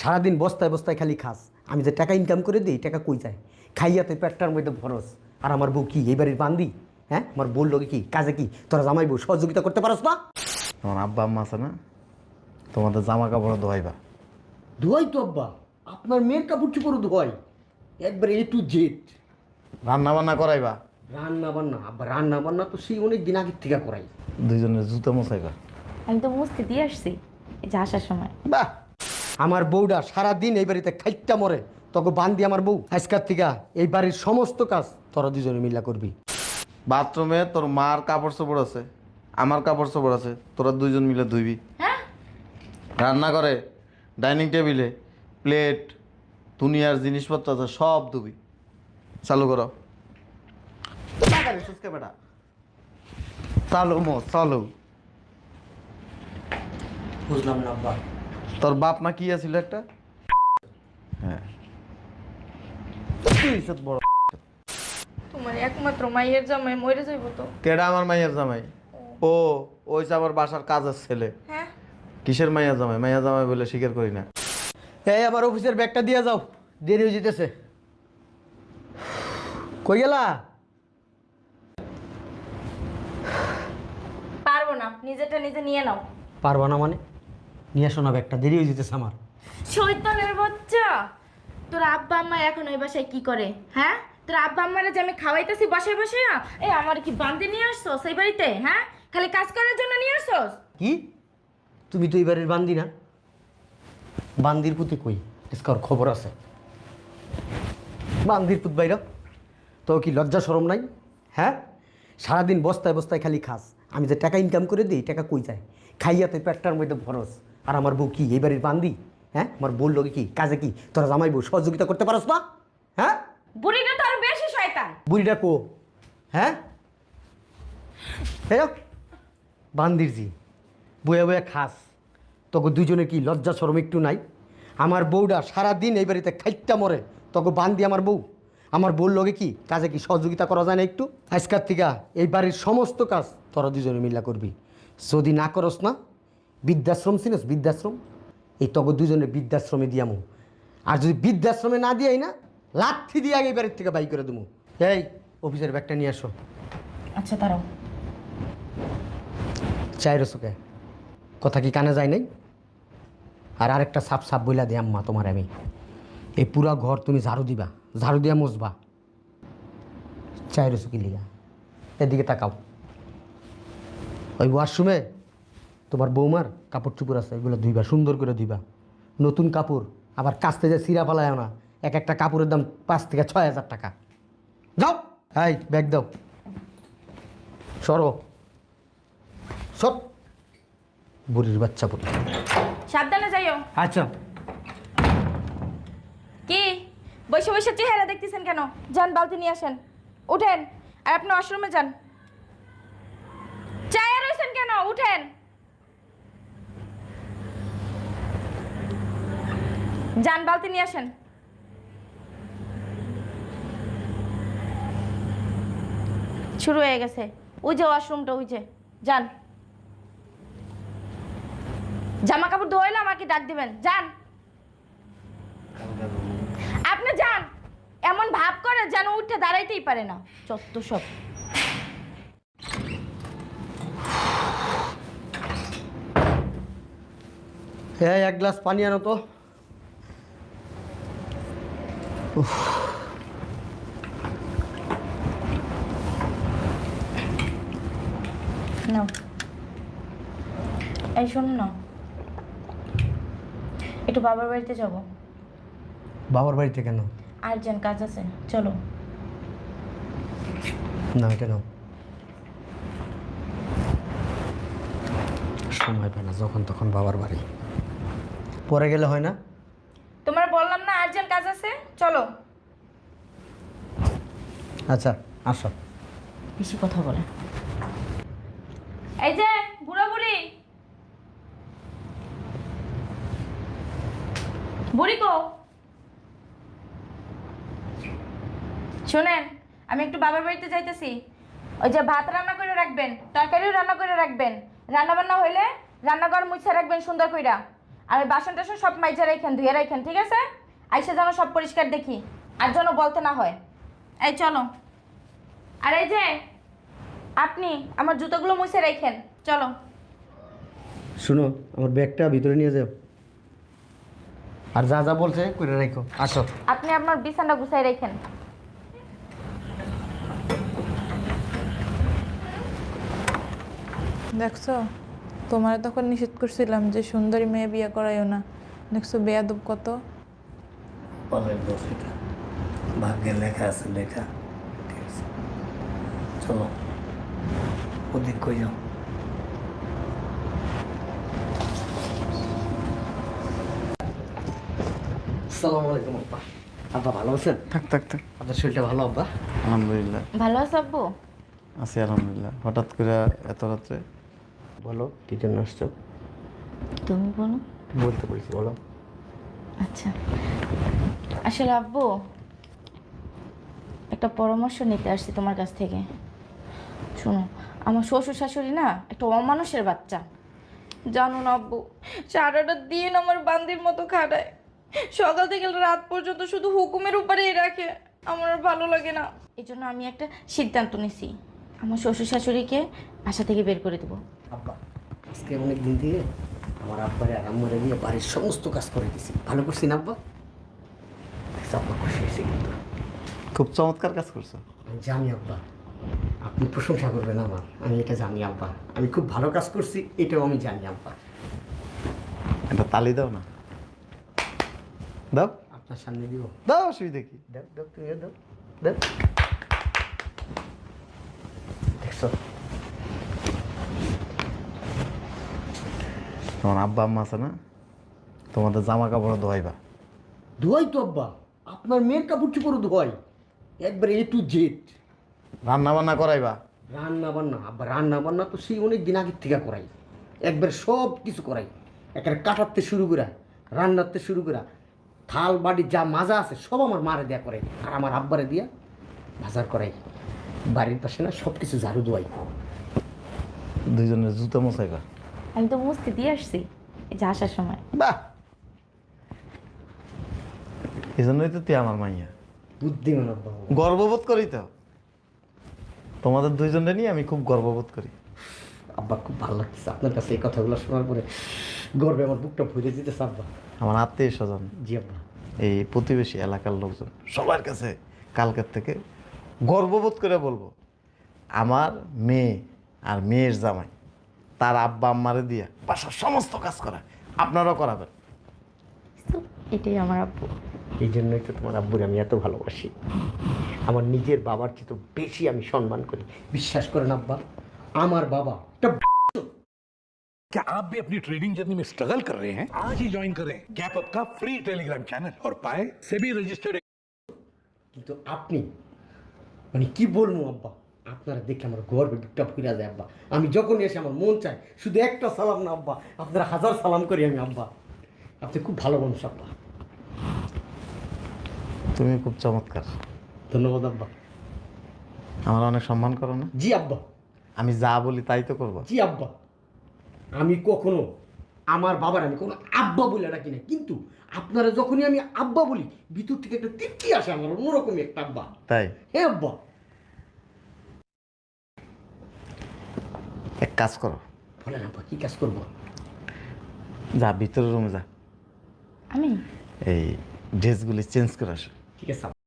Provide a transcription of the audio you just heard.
সারাদিন বস্তায় বস্তায় খালি খাস। আমি যে টাকা ইনকাম করে দিই টাকা কই যায়? খাইয়াতে পেটটার মধ্যে ভরস। আর আমার বউ কি এই বাড়ির বান্দি? হ্যাঁ, আমার বউর লোকে কি কাজে কি তোরা জামাই বউ সহযোগিতা করতে পারস না? তোমার আব্বা আম্মা আছে না, তোমাদের জামা কাপড় ধোয়াইবা। ধোয়াই তো আব্বা, আপনার মেয়ের কাপড় চোপড় ধোয়াই একবার A to Z। রান্না বান্না করাইবা। রান্না বান্না আব্বা, রান্না বান্না তো সেই অনেক দিন আগের থেকে করাই। দুইজনের জুতো মোছাইবা। আমি তো মুছতে দিয়ে আসছি এই যে আসার সময়। বাহ, আমার বউটা সারাদিন এই বাড়িতে খাইটা মরে, তোকে বান্দি আমার বউ। আজকার থেকে এই বাড়ির সমস্ত কাজ তোরা দুজনে মিলা করবি। বাথরুমে তোর মার কাপড় চোপড় আছে, আমার কাপড় চোপড় আছে, তোরা দুইজন মিলে ধুইবি। হ্যাঁ, রান্না করে ডাইনিং টেবিলে প্লেট দুনিয়ার জিনিসপত্র আছে সব ধুবি। চালু করো। বেটা চালু মো চালু। বুঝলাম না আব্বা। তোর বাপ না কি আছিল একটা? হ্যাঁ, বড় তোমার একমাত্র মাইয়ের জামাই মরে যাইব তো। কেডা আমার মাইয়ার জামাই? ও ওই যে আমার বাসার কাজের ছেলে। হ্যাঁ, কিসের মাইয়া জামাই? মাইয়া জামাই বলে স্বীকার করি না। এই আমার অফিসের ব্যাগটা দিয়ে যাও, দেরি হয়ে যেতেছে। কই গেলা? পারবো না, নিজেটা নিজে নিয়ে নাও। পারবা না মানে? নিয়ে আসো না ব্যাগটা, দেরি হয়ে যেতেছে আমার। শয়তানের বাচ্চা, তোর আব্বা আম্মা এখন ওই বাসায় কি করে? হ্যাঁ, তোর আব্বা আম্মারা যে আমি খাওয়াইতেছি বাসায় বসে, এই আমার কি বান্ধে নিয়ে আসছো সেই বাড়িতে? হ্যাঁ, খালি কাজ করার জন্য নিয়ে আসছোস? কি? তুমি তো এই বাড়ির বান্দি না? বান্দির পুতে কই ইসকার খবর আছে। বান্দির পুত বাইরা তো কি লজ্জা শরম নাই? হ্যাঁ, সারাদিন বস্তায় বস্তায় খালি খাস। আমি যে টাকা ইনকাম করে দিই টাকা কই যায়? খাইয়াতে পেটটার মধ্যে ভরস। আর আমার বউ কি এই বাড়ির বান্দি? হ্যাঁ, আমার বউর লোকে কি কাজে কি তোরা জামাই বউ সহযোগিতা করতে পারস না? হ্যাঁ, বুড়িটা তো আরো বেশি শয়তান। বুড়িটা কো? হ্যাঁ, হ্যাঁ, বান্দির জি বয়ে বয়ে খাস। তোকে দুজনে কি লজ্জা শরম একটু নাই? আমার বউটা সারাদিন এই বাড়িতে খাইটা মরে, তোকে বান্দি আমার বউ। আমার বউর লগে কি কাজে কি সহযোগিতা করা যায় না একটু? আজকার থেকে এই বাড়ির সমস্ত কাজ তোরা দুজনে মিলা করবি। যদি না করস না, বৃদ্ধাশ্রম চিনিস? বৃদ্ধাশ্রম, এই তোকে দুজনের বৃদ্ধাশ্রমে দিয়ামু। আর যদি বৃদ্ধাশ্রমে না দিয়াই না, লাথি দিয়ে আগে এই বাড়ির থেকে বাই করে দেবো। এই অফিসের ব্যাগটা নিয়ে আসো। আচ্ছা দাঁড়াও। চাই রসুকে কথা কি কানে যায় নাই? আর আরেকটা সাপ সাপ বইলা দিই আম্মা তোমার, আমি এই পুরা ঘর তুমি ঝাড়ু দিবা, ঝাড়ু দিয়া মুছবা। চাই রসু কি লিগা? এদিকে তাকাও। ওই ওয়াশরুমে তোমার বৌমার কাপড় চুপড় আছে, এগুলো ধুইবা, সুন্দর করে ধুইবা। নতুন কাপড়, আবার কাচতে যে সিরা ফালায় না। এক একটা কাপড়ের দাম 5 থেকে 6 হাজার টাকা। যাও, এই ব্যাগ দাও, সরো সব। বুড়ির বাচ্চা বুড়ি। সাবধানে যাইও। আচ্ছা, কি বসে বসে চেহারা দেখতেছেন কেন? যান বালতি নিয়ে আসেন, উঠেন। আর আপনি ওয়াশরুমে যান। চায়া রয়েছেন কেন? উঠেন। যান বালতি নিয়ে আসেন। শুরু হয়ে গেছে। ওই যে ওয়াশরুমটা, ওই যে যান। জামা কাপড় ধোয়াইলে আমাকে ডাক দিবেন। যান, আপনি যান। এমন ভাব করে যেন উঠে দাঁড়াইতেই পারে না। যত সব। হ্যাঁ, এক গ্লাস পানি আনো তো। উফ। নাও। এই শোনো না, একটু বাবার বাড়িতে যাব। বাবার বাড়িতে কেন? আর্জেন্ট কাজ আছে, চলো। না, এটা নাও। সময় পায় না, যখন তখন বাবার বাড়ি। পরে গেলে হয় না? তোমার বললাম না আর্জেন্ট কাজ আছে, চলো। আচ্ছা, আসো। বেশি কথা বলে। এই যে বুড়ো বুড়ি, বুড়ি কো? শোনেন, আমি একটু বাবার বাড়িতে যাইতেছি। ওই যে ভাত রান্না করে রাখবেন, তরকারিও রান্না করে রাখবেন। রান্না বান্না হইলে রান্নাঘর মুছে রাখবেন সুন্দর কইরা। আর ওই বাসন টাসন সব মাইজা রাখেন, ধুয়ে রাখেন, ঠিক আছে? আইসা যেন সব পরিষ্কার দেখি, আর যেন বলতে না হয়। এই চলো। আর এই যে আপনি আমার জুতোগুলো মুছে রাখেন, চলো। শুনো, আমার ব্যাগটা ভিতরে নিয়ে যাও, আর যা যা বলছে করে রাখো। আসো। আপনি আপনার বিছানা গুছাই রাখেন। দেখছো, তোমার তখন নিষেধ করছিলাম যে সুন্দরী মেয়ে বিয়ে করাইও না, দেখছো বেয়াদব কত। পরের দোষ এটা, ভাগ্যে লেখা আছে লেখা। ঠিক আছে, চলো ওদিক কই যাও। আসসালামু আলাইকুম আব্বা। আব্বা ভালো আছেন? থাক থাক থাক। আপনার শরীরটা ভালো আব্বা? আলহামদুলিল্লাহ ভালো আছে আব্বু? আছি আলহামদুলিল্লাহ। হঠাৎ করে এত রাত্রে? বলো কি জন্য আসছো? তুমি বলো। বলতে বলছি, বলো। আচ্ছা, আসলে আব্বু একটা পরামর্শ নিতে আসছি তোমার কাছ থেকে। শোনো, আমার শ্বশুর শাশুড়ি না একটা অমানুষের বাচ্চা, জানো না আব্বু? সারাটা দিন আমার বান্দির মতো খাটায়, সকাল থেকে রাত পর্যন্ত শুধু হুকুমের উপরেই রাখে। আমার আর ভালো লাগে না, এই জন্য আমি একটা সিদ্ধান্ত নিছি, আমার শ্বশুর শাশুড়িকে বাসা থেকে বের করে দেবো। আব্বা, আজকে অনেক দিন থেকে আমার আব্বারে আর আম্মারে দিয়ে বাড়ির সমস্ত কাজ করে দিছি। ভালো করছি না আব্বা? আব্বা খুশি হয়েছে কিন্তু। খুব চমৎকার কাজ করছো। আমি জানি আব্বা, আপনি প্রশংসা করবেন আমার, আমি এটা জানি আব্বা। আমি খুব ভালো কাজ করছি, এটাও আমি জানি আব্বা। একটা তালি দাও না। দাও আপনার সামনে দিব। দাও, অসুবিধা কি? দাও দাও, তুমিও দাও। দাও। দেখছো, তোমার আব্বা আম্মা আছে না, তোমাদের জামা কাপড় ধোয়াইবা। ধোয়াই তো আব্বা, আপনার মেয়ের কাপড় চোপড় ধোয়াই, একবার এ টু জেড। রান্না বান্না করাইবা। রান্না বান্না আব্বা, রান্না বান্না তো সেই অনেক দিন আগের থেকে করাই, একবার সব কিছু করাই। একবার কাটাতে শুরু করা, রান্নাতে শুরু করা, থাল বাড়ি যা মাজা আছে সব আমার মারে দেয়া করে, আর আমার আব্বারে দিয়া বাজার করাই। বাড়ির পাশে না সব কিছু ঝাড়ু দোয়াই। দুইজনের জুতো মোছাইবা। আমি তো মুছতে দিয়ে আসছি এই যে আসার সময়। বাহ, এই জন্যই তো তুই আমার মাইয়া। বুদ্ধিমান আব্বা। গর্ববোধ করি তো, তোমাদের দুইজনে নিয়ে আমি খুব গর্ববোধ করি। আব্বা খুব ভালো লাগতেছে আপনার কাছে এই কথাগুলো শোনার পরে, গর্বে আমার বুকটা ভরে দিতেছে আব্বা। আমার আত্মীয় স্বজন, জি আব্বা। এই প্রতিবেশী এলাকার লোকজন সবার কাছে কালকের থেকে গর্ববোধ করে বলবো, আমার মেয়ে আর মেয়ের জামাই তার আব্বা আম্মারে দিয়া বাসার সমস্ত কাজ করা, আপনারাও করাবেন। এটাই আমার আব্বু। এই জন্যই তো তোমার আব্বুরে আমি এত ভালোবাসি, আমার নিজের বাবার চেয়ে তো বেশি আমি সম্মান করি। বিশ্বাস করেন আব্বা, আমার বাবা একটা क्या आप भी अपनी ट्रेडिंग जर्नी में स्ट्रगल कर रहे हैं? आज ही ज्वाइन करें गैप अप का फ्री टेलीग्राम चैनल और पाए सेबी रजिस्टर्ड। কিন্তু আপনি মানে কি বলবো আব্বা, আপনারা দেখলে আমার গর্বে বুকটা ফুরা যায় আব্বা। আমি যখন এসে আমার মন চায় শুধু একটা সালাম না আব্বা, আপনারা হাজার সালাম করি আমি আব্বা। আপনি খুব ভালো মানুষ আব্বা। তুমি খুব চমৎকার, ধন্যবাদ আব্বা। আমার অনেক সম্মান করো না? জি আব্বা। আমি যা বলি তাই তো করবো। জি আব্বা, আমি কখনো আমার বাবার আমি কোনো আব্বা বলে ডাকি না, কিন্তু আপনারা যখনই আমি আব্বা বলি ভিতর থেকে একটা তৃপ্তি আসে আমার, অন্যরকমই একটা আব্বা। তাই হ্যাঁ আব্বা। এক কাজ করো, বলেন আব্বা, কি কাজ করবো? যা ভিতরের রুমে যা, আমি এই ড্রেসগুলি চেঞ্জ করে আসো। ঠিক আছে আব্বা।